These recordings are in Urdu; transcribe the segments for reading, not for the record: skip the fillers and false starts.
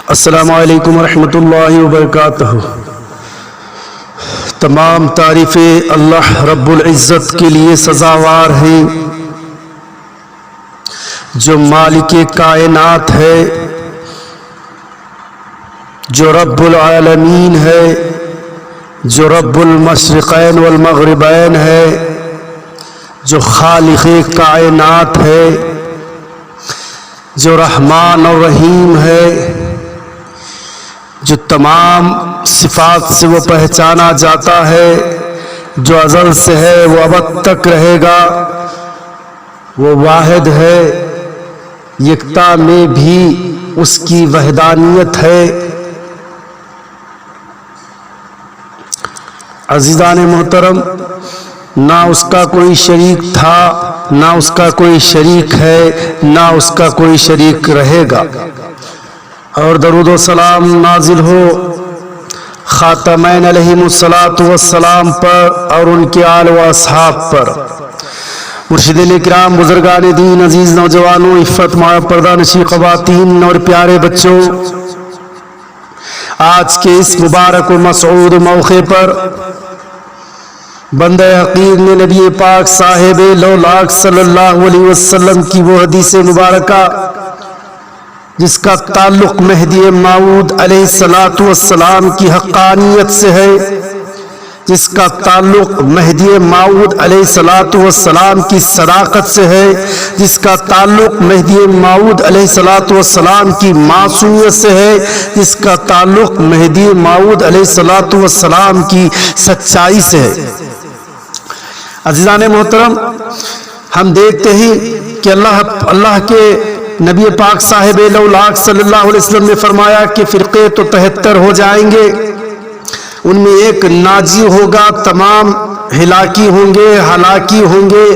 السلام علیکم ورحمۃ اللہ وبرکاتہ۔ تمام تعریفیں اللہ رب العزت کے لیے سزاوار ہیں، جو مالک کائنات ہے، جو رب العالمین ہے، جو رب المشرقین والمغربین ہے، جو خالق کائنات ہے، جو رحمان اور رحیم ہے، جو تمام صفات سے وہ پہچانا جاتا ہے، جو ازل سے ہے وہ ابد تک رہے گا، وہ واحد ہے، یکتا میں بھی اس کی وحدانیت ہے۔ عزیزان محترم، نہ اس کا کوئی شریک تھا، نہ اس کا کوئی شریک ہے، نہ اس کا کوئی شریک رہے گا، اور درود و سلام نازل ہو خاتمین علیہم الصلاۃ والسلام پر اور ان کے آل و اصحاب پر۔ مرشدین اکرام، بزرگان دین، عزیز نوجوانوں، عفت ماں پردہ نشین خواتین اور پیارے بچوں، آج کے اس مبارک و مسعود موقع پر بندہ حقیر نے نبی پاک صاحب لولاک صلی اللہ علیہ وسلم کی وہ حدیث مبارکہ جس کا تعلق مہدی موعود علیہ السلام کی حقانیت سے ہے، جس کا تعلق مہدی موعود علیہ السلام کی صداقت سے ہے، جس کا تعلق مہدی موعود علیہ السلام کی معصومیت سے ہے، جس کا تعلق مہدی موعود علیہ السلام کی سچائی سے ہے۔ عزیزان محترم، ہم دیکھتے ہیں کہ اللہ کے نبی پاک صاحب لولاک صلی اللہ علیہ وسلم نے فرمایا کہ فرقے تو 73 ہو جائیں گے، ان میں ایک ناجی ہوگا، تمام ہلاکی ہوں گے، ہلاکی ہوں گے،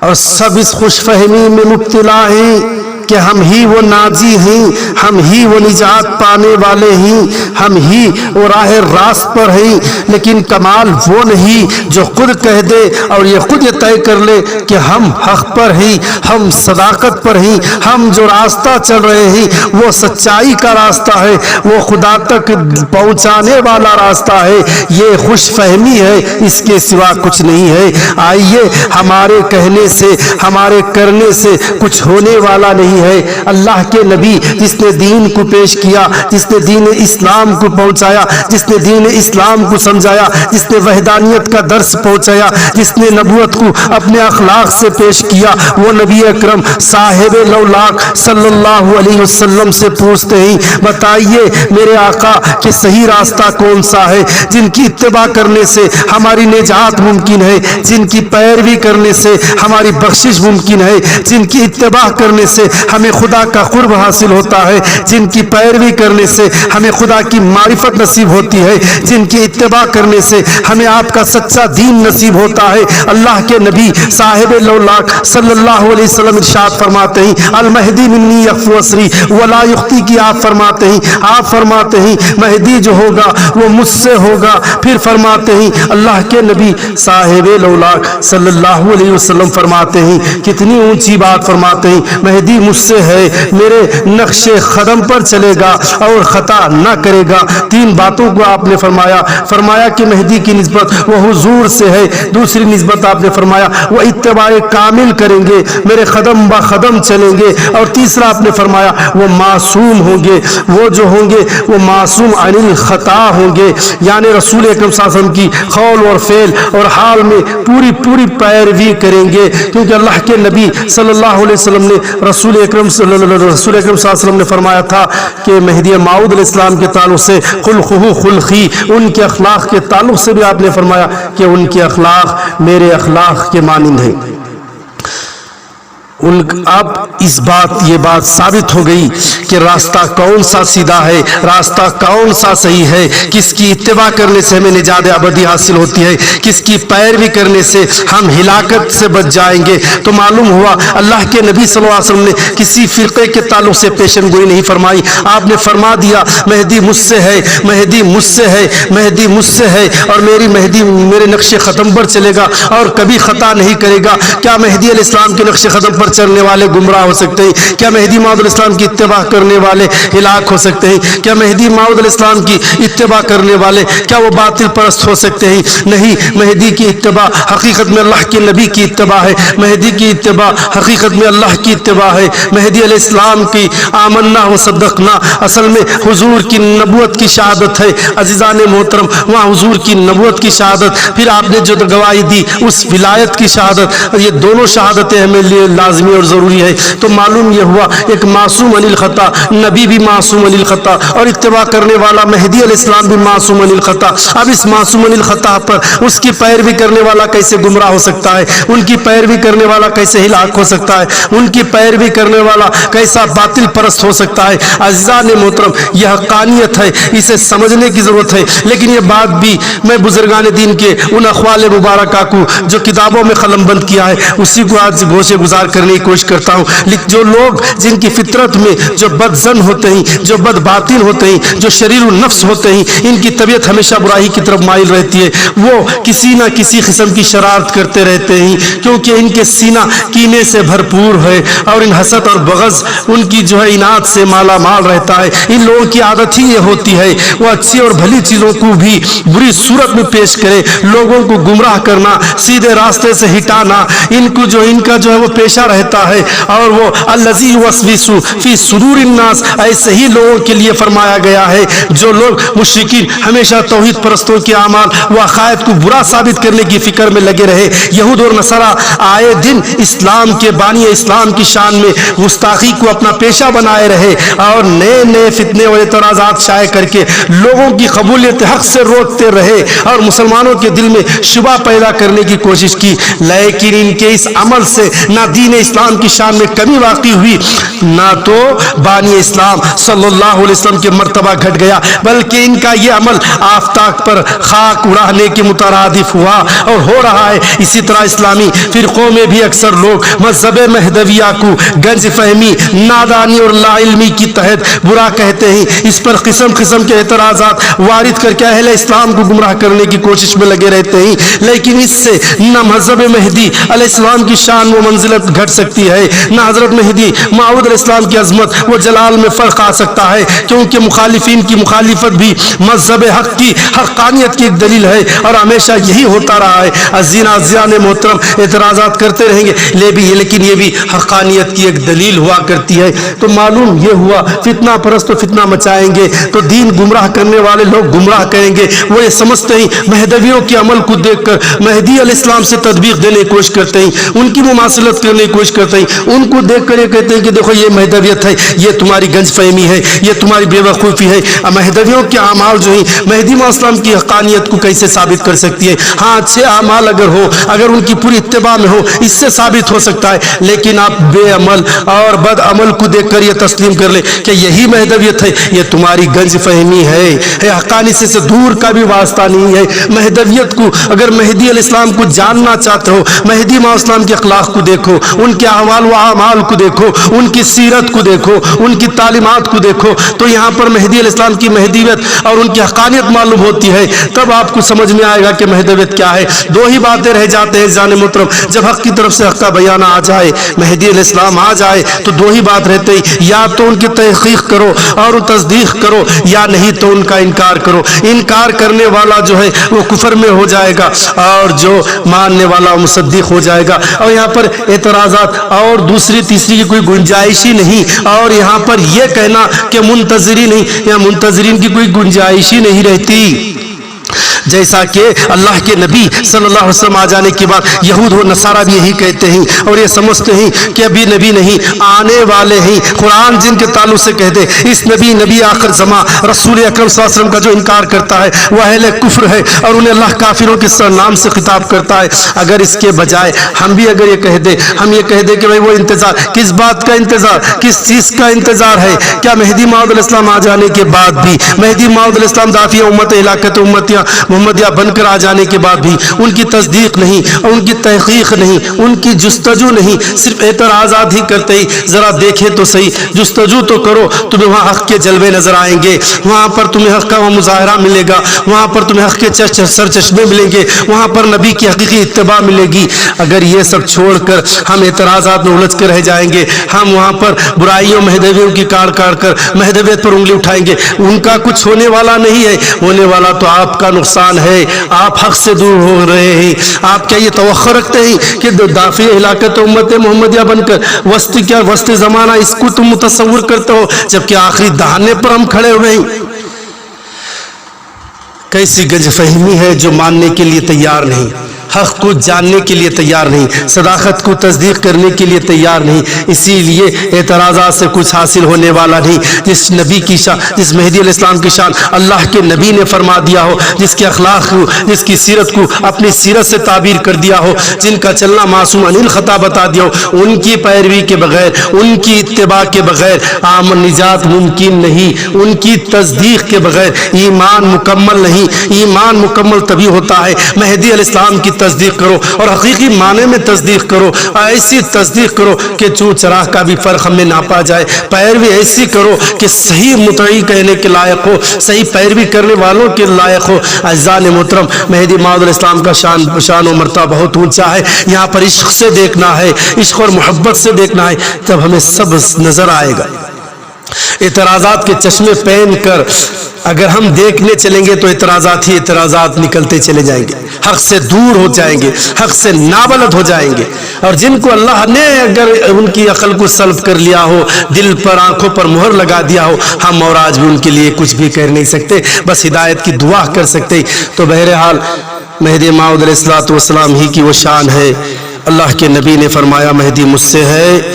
اور سب اس خوش فہمی میں مبتلا ہیں کہ ہم ہی وہ ناجی ہیں، ہم ہی وہ نجات پانے والے ہیں، ہم ہی وہ راہ راست پر ہیں۔ لیکن کمال وہ نہیں جو خود کہہ دے اور یہ خود یہ طے کر لے کہ ہم حق پر ہیں، ہم صداقت پر ہیں، ہم جو راستہ چل رہے ہیں وہ سچائی کا راستہ ہے، وہ خدا تک پہنچانے والا راستہ ہے۔ یہ خوش فہمی ہے، اس کے سوا کچھ نہیں ہے۔ آئیے، ہمارے کہنے سے، ہمارے کرنے سے کچھ ہونے والا نہیں ہے۔ اللہ کے نبی جس نے دین کو پیش کیا، جس نے دین اسلام کو پہنچایا، جس نے دین اسلام کو سمجھایا، جس نے وحدانیت کا درس پہنچایا، جس نے نبوت کو اپنے اخلاق سے پیش کیا، وہ نبی اکرم صاحب لولاک صلی اللہ علیہ وسلم سے پوچھتے ہیں، بتائیے میرے آقا کہ صحیح راستہ کون سا ہے، جن کی اتباع کرنے سے ہماری نجات ممکن ہے، جن کی پیروی کرنے سے ہماری بخشش ممکن ہے، جن کی اتباع کرنے سے ہمیں خدا کا قرب حاصل ہوتا ہے، جن کی پیروی کرنے سے ہمیں خدا کی معرفت نصیب ہوتی ہے، جن کی اتباع کرنے سے ہمیں آپ کا سچا دین نصیب ہوتا ہے۔ اللہ کے نبی صاحب لولاک صلی اللہ علیہ وسلم ارشاد فرماتے ہیں، المہدی منی یخفو اسری ولا یخطی کی آپ فرماتے ہیں مہدی جو ہوگا وہ مجھ سے ہوگا۔ پھر فرماتے ہیں اللہ کے نبی صاحب لولاک صلی اللہ علیہ وسلم فرماتے ہیں، کتنی اونچی بات فرماتے ہیں، مہدی مجھ سے ہے، میرے نقش قدم پر چلے گا اور خطا نہ کرے گا۔ تین باتوں کو آپ نے فرمایا کہ مہدی کی نسبت وہ حضور سے ہے، دوسری نسبت آپ نے فرمایا وہ اتباع کامل کریں گے، میرے قدم با قدم چلیں گے، اور تیسرا آپ نے فرمایا وہ معصوم ہوں گے، وہ جو ہوں گے وہ معصوم عن الخطا ہوں گے، یعنی رسول اکرم صلی اللہ علیہ وسلم کی قول اور فعل اور حال میں پوری پیروی کریں گے، کیونکہ اللہ کے نبی صلی اللہ علیہ وسلم نے رسول اکرم صلی اللہ علیہ وسلم نے فرمایا تھا کہ مہدی موعود علیہ السلام کے تعلق سے خلقہ خلقی، ان کے اخلاق کے تعلق سے بھی آپ نے فرمایا کہ ان کے اخلاق میرے اخلاق کے مانند ہیں۔ اب یہ بات ثابت ہو گئی کہ راستہ کون سا سیدھا ہے، راستہ کون سا صحیح ہے، کس کی اتباع کرنے سے ہمیں نجات ابدی حاصل ہوتی ہے، کس کی پیروی کرنے سے ہم ہلاکت سے بچ جائیں گے۔ تو معلوم ہوا اللہ کے نبی صلی اللہ علیہ وسلم نے کسی فرقے کے تعلق سے پیشن گوئی نہیں فرمائی، آپ نے فرما دیا مہدی مجھ سے ہے، مہدی مجھ سے ہے، مہدی مجھ سے ہے، اور میری مہدی میرے نقش قدم پر چلے گا اور کبھی خطا نہیں کرے گا۔ کیا مہدی علیہ السلام کے نقش قدم پر چلنے والے گمراہ ہو سکتے ہیں؟ کیا مہدی موعود علیہ السلام کی اتباع کرنے والے ہلاک ہو سکتے ہیں؟ کیا مہدی موعود علیہ السلام کی اتباع کرنے والے کیا وہ باطل پرست ہو سکتے ہیں؟ نہیں، مہدی کی اتباع حقیقت میں اللہ کے نبی کی اتباع ہے، مہدی کی اتباع حقیقت میں اللہ کی اتباع ہے۔ مہدی علیہ السلام کی آمنا و صدقنا اصل میں حضور کی نبوت کی شہادت ہے۔ عزیزان محترم، وہاں حضور کی نبوت کی شہادت، پھر آپ نے جو گواہی دی اس ولایت کی شہادت، یہ دونوں شہادتیں ہمیں لیے لازمی اور ضروری ہے۔ تو معلوم یہ ہوا ایک معصوم عن الخطا، نبی بھی معصوم عن الخطا، اور اتباع کرنے والا مہدی علیہ السلام بھی معصوم عن الخطا۔ اب اس معصوم عن الخطا پر اس کی پیروی کرنے والا کیسے گمراہ ہو سکتا ہے؟ ان کی پیروی کرنے والا کیسے ہلاک ہو سکتا ہے؟ ان کی پیروی کرنے والا کیسا باطل پرست ہو سکتا ہے؟ عزیزان محترم، یہ حقانیت ہے، اسے سمجھنے کی ضرورت ہے۔ لیکن یہ بات بھی میں بزرگان دین کے ان اقوال مبارکہ کو جو کتابوں میں قلم بند کیا ہے اسی کو آج گوشے گزار کرنے کی کوشش کرتا ہوں۔ جو لوگ جن کی فطرت میں جو بد زن ہوتے ہیں، جو بد باطل ہوتے ہیں، جو شریر النفس ہوتے ہیں، ان کی طبیعت ہمیشہ برائی کی طرف مائل رہتی ہے، وہ کسی نہ کسی قسم کی شرارت کرتے رہتے ہیں، کیونکہ ان کے سینہ کینے سے بھرپور ہے اور ان حسد اور بغض ان کی جو ہے اناد سے مالا مال رہتا ہے۔ ان لوگوں کی عادت ہی یہ ہوتی ہے وہ اچھی اور بھلی چیزوں کو بھی بری صورت میں پیش کرے، لوگوں کو گمراہ کرنا، سیدھے راستے سے ہٹانا، ان کا جو ہے وہ پیشہ رہتا ہے۔ اور وہ الذی یوسوس فی صدور الناس، ایسے ہی لوگوں کے لیے فرمایا گیا ہے جو لوگ مشرکین ہمیشہ توحید پرستوں کے اعمال و عقائد کو برا ثابت کرنے کی فکر میں لگے رہے۔ یہود اور نصارہ آئے دن اسلام کے بانی اسلام کی شان میں گستاخی کو اپنا پیشہ بنائے رہے اور نئے نئے فتنے اور اعتراضات شائع کر کے لوگوں کی قبولیت حق سے روکتے رہے اور مسلمانوں کے دل میں شبہ پیدا کرنے کی کوشش کی، لیکن ان کے اس عمل سے نہ دین اسلام کی شان میں کمی واقع ہوئی، نہ تو بانی اسلام صلی اللہ علیہ وسلم کے مرتبہ گھٹ گیا، بلکہ ان کا یہ عمل آفتاب پر خاک اڑانے کے مترادف ہوا اور ہو رہا ہے۔ اسی طرح اسلامی فرقوں میں بھی اکثر لوگ مذہب مہدویہ کو گنج فہمی، نادانی اور لا علمی کی تحت برا کہتے ہیں، اس پر قسم قسم کے اعتراضات وارد کر کے اہل اسلام کو گمراہ کرنے کی کوشش میں لگے رہتے ہیں، لیکن اس سے نہ مذہب مہدی علیہ السلام کی شان و منزلت گھٹ سکتی ہے، نہ حضرت مہدی موعود علیہ السلام کی عظمت و جلال میں فرق آ سکتا ہے، کیونکہ مخالفین کی مخالفت بھی مذہب حق کی حقانیت کی ایک دلیل ہے اور ہمیشہ یہی ہوتا رہا ہے۔ عزیزان محترم اعتراضات کرتے رہیں گے، لیکن یہ بھی حقانیت کی ایک دلیل ہوا کرتی ہے۔ تو معلوم یہ ہوا فتنہ پرست و فتنہ مچائیں گے تو دین گمراہ کرنے والے لوگ گمراہ کریں گے۔ وہ یہ سمجھتے ہیں مہدویوں کے عمل کو دیکھ کر مہدی علیہ السلام سے تطبیق دینے کی کوشش کرتے ہیں، ان کی مماثلت کرنے کی کوشش کرتے ہیں، ان کو دیکھ کر یہ کہتے ہیں کہ دیکھو یہ مہدویت ہے، یہ تمہاری گنج فہمی ہے، یہ تمہاری بے وقوفی ہے۔ مہدویوں کے اعمال جو ہیں مہدی علیہ السلام کی حقانیت کو کیسے ثابت کر سکتی ہے؟ ہاں اچھے اعمال اگر ہو، اگر ان کی پوری اتباع میں ہو، اس سے ثابت ہو سکتا ہے، لیکن آپ بے عمل اور بد عمل کو دیکھ کر یہ تسلیم کر لیں کہ یہی مہدویت ہے، یہ تمہاری گنج فہمی ہے، حقانیت سے دور کا بھی واسطہ نہیں ہے۔ مہدویت کو اگر مہدی علیہ السلام کو جاننا چاہتے ہو، مہدی علیہ السلام کے اخلاق کو دیکھو، ان کے احوال و اعمال کو دیکھو، ان کی سیرت کو دیکھو، ان کی تعلیمات کو دیکھو، تو یہاں پر مہدی علیہ السلام کی مہدیت اور ان کی حقانیت معلوم ہوتی ہے۔ تب آپ کو سمجھ میں آئے گا کہ مہدویت کیا ہے۔ دو ہی باتیں رہ جاتے ہیں جان محترم، جب حق کی طرف سے حق کا بیان آ جائے، مہدی علیہ السلام آ جائے تو دو ہی بات رہتے ہیں، یا تو ان کی تحقیق کرو اور تصدیق کرو، یا نہیں تو ان کا انکار کرو۔ انکار کرنے والا جو ہے وہ کفر میں ہو جائے گا اور جو ماننے والا مصدق ہو جائے گا۔ اور یہاں پر اعتراضات اور دوسری تیسری کی کوئی گنجائش ہی نہیں، اور یہاں پر یہ کہنا کہ منتظرین نہیں، یا منتظرین کی کوئی گنجائش ہی نہیں رہتی۔ جیسا کہ اللہ کے نبی صلی اللہ علیہ وسلم آ جانے کے بعد یہود و نصارہ بھی یہی کہتے ہیں اور یہ سمجھتے ہیں کہ ابھی نبی نہیں، آنے والے ہیں۔ قرآن جن کے تعلق سے کہتے اس نبی آخر زمان رسول اکرم صلی اللہ علیہ وسلم کا جو انکار کرتا ہے وہ اہل کفر ہے اور انہیں اللہ کافروں کے نام سے خطاب کرتا ہے۔ اگر اس کے بجائے ہم بھی اگر یہ کہہ دیں، ہم یہ کہہ دیں کہ بھائی وہ انتظار کس بات کا انتظار، کس چیز کا انتظار ہے؟ کیا مہدی موعود علیہ السلام آ جانے کے بعد بھی مہدی موعود علیہ السلام دافع امت ہلاکت امتیاں محمدیہ بن کر آ جانے کے بعد بھی ان کی تصدیق نہیں اور ان کی تحقیق نہیں، ان کی جستجو نہیں، صرف اعتراضات ہی کرتے ہی ذرا دیکھیں تو صحیح، جستجو تو کرو، تمہیں وہاں حق کے جلوے نظر آئیں گے، وہاں پر تمہیں حق کا وہ مظاہرہ ملے گا، وہاں پر تمہیں حق کے سرچشمے ملیں گے، وہاں پر نبی کی حقیقی اتباع ملے گی۔ اگر یہ سب چھوڑ کر ہم اعتراضات میں الجھ کر رہ جائیں گے، ہم وہاں پر برائیوں مہدویوں کی کاٹ کر مہدویت پر انگلی اٹھائیں گے، ان کا کچھ ہونے والا نہیں ہے، ہونے والا تو آپ کا نقصان ہے، آپ حق سے دور ہو رہے ہیں۔ آپ کیا یہ توقع رکھتے ہیں کہ دافع ہلاکت امت محمدیہ بن کر وسط زمانہ اس کو تم متصور کرتے ہو، جبکہ آخری دہانے پر ہم کھڑے ہوئے ہیں؟ کیسی گنج فہمی ہے جو ماننے کے لیے تیار نہیں، حق کو جاننے کے لیے تیار نہیں، صداقت کو تصدیق کرنے کے لیے تیار نہیں۔ اسی لیے اعتراضات سے کچھ حاصل ہونے والا نہیں۔ جس نبی کی شان، جس مہدی علیہ السلام کی شان اللہ کے نبی نے فرما دیا ہو، جس کے اخلاق کو، جس کی سیرت کو اپنی سیرت سے تعبیر کر دیا ہو، جن کا چلنا معصوم عن الخطا بتا دیا ہو، ان کی پیروی کے بغیر، ان کی اتباع کے بغیر نجات ممکن نہیں، ان کی تصدیق کے بغیر ایمان مکمل نہیں۔ ایمان مکمل تبھی ہوتا ہے مہدی علیہ السلام کی تصدیق کرو اور حقیقی معنی میں تصدیق کرو، ایسی تصدیق کرو کہ چون چراغ کا بھی فرق ہمیں ناپا جائے، پیروی ایسی کرو کہ صحیح مطیع کہنے کے لائق ہو، صحیح پیروی کرنے والوں کے لائق ہو۔ اعزائے محترم، مہدی موعود علیہ السلام کا شان و مرتبہ بہت اونچا ہے۔ یہاں پر عشق سے دیکھنا ہے، عشق اور محبت سے دیکھنا ہے، تب ہمیں سب نظر آئے گا۔ اعتراضات کے چشمے پہن کر اگر ہم دیکھنے چلیں گے تو اعتراضات ہی اعتراضات نکلتے چلے جائیں گے، حق سے دور ہو جائیں گے، حق سے نابلد ہو جائیں گے۔ اور جن کو اللہ نے اگر ان کی عقل کو سلب کر لیا ہو، دل پر آنکھوں پر مہر لگا دیا ہو، ہم اور آج بھی ان کے لیے کچھ بھی کہہ نہیں سکتے، بس ہدایت کی دعا کر سکتے۔ تو بہرحال مہدی موعود علیہ السلام ہی کی وہ شان ہے۔ اللہ کے نبی نے فرمایا مہدی مجھ سے ہے،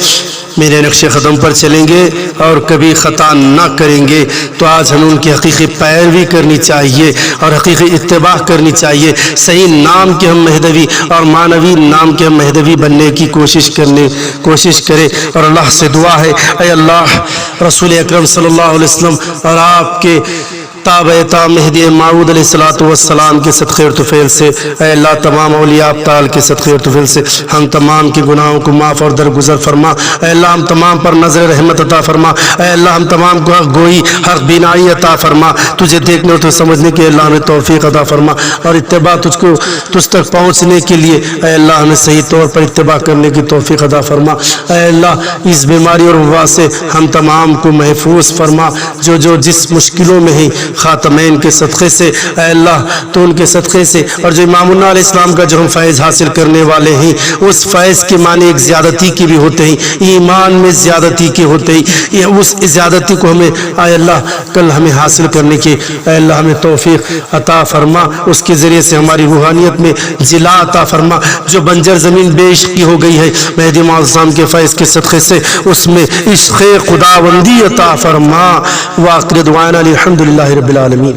میرے نقش قدم پر چلیں گے اور کبھی خطا نہ کریں گے۔ تو آج ہمیں ان کی حقیقی پیروی کرنی چاہیے اور حقیقی اتباع کرنی چاہیے، صحیح نام کے ہم مہدوی اور معنوی نام کے ہم مہدوی بننے کی کوشش کریں۔ اور اللہ سے دعا ہے، اے اللہ رسول اکرم صلی اللہ علیہ وسلم اور آپ کے تابع مہدی موعود علیہ السلام کے صدقے اور طفیل سے، اے اللہ تمام اولیاء ابطال کے صدقے اور طفیل سے ہم تمام کے گناہوں کو معاف اور درگزر فرما۔ اے اللہ ہم تمام پر نظر رحمت عطا فرما۔ اے اللہ ہم تمام کو حق گوئی، حق بینائی عطا فرما، تجھے دیکھنے اور تجھے سمجھنے کے اللہ ہمیں توفیق عطا فرما، اور اتباع تجھ تک پہنچنے کے لیے اے اللہ ہمیں صحیح طور پر اتباع کرنے کی توفیق عطا فرما۔ اے اللہ اس بیماری اور وبا سے ہم تمام کو محفوظ فرما، جو جس مشکلوں میں ہیں خاتمین کے صدقے سے، اے اللہ تو ان کے صدقے سے، اور جو امام علیہ السلام کا جو ہم فیض حاصل کرنے والے ہیں، اس فیض کے معنی ایک زیادتی کے بھی ہوتے ہیں، ایمان میں زیادتی کے ہوتے ہیں، اس زیادتی کو ہمیں اے اللہ کل ہمیں حاصل کرنے کی اے اللہ ہمیں توفیق عطا فرما، اس کے ذریعے سے ہماری روحانیت میں ضلع عطا فرما، جو بنجر زمین بے عشقی ہو گئی ہے مہدی موعود السلام کے فیض کے صدقے سے اس میں عشق خداوندی عطا فرما۔ وآخر دعوانا الحمدللہ رب العالمین۔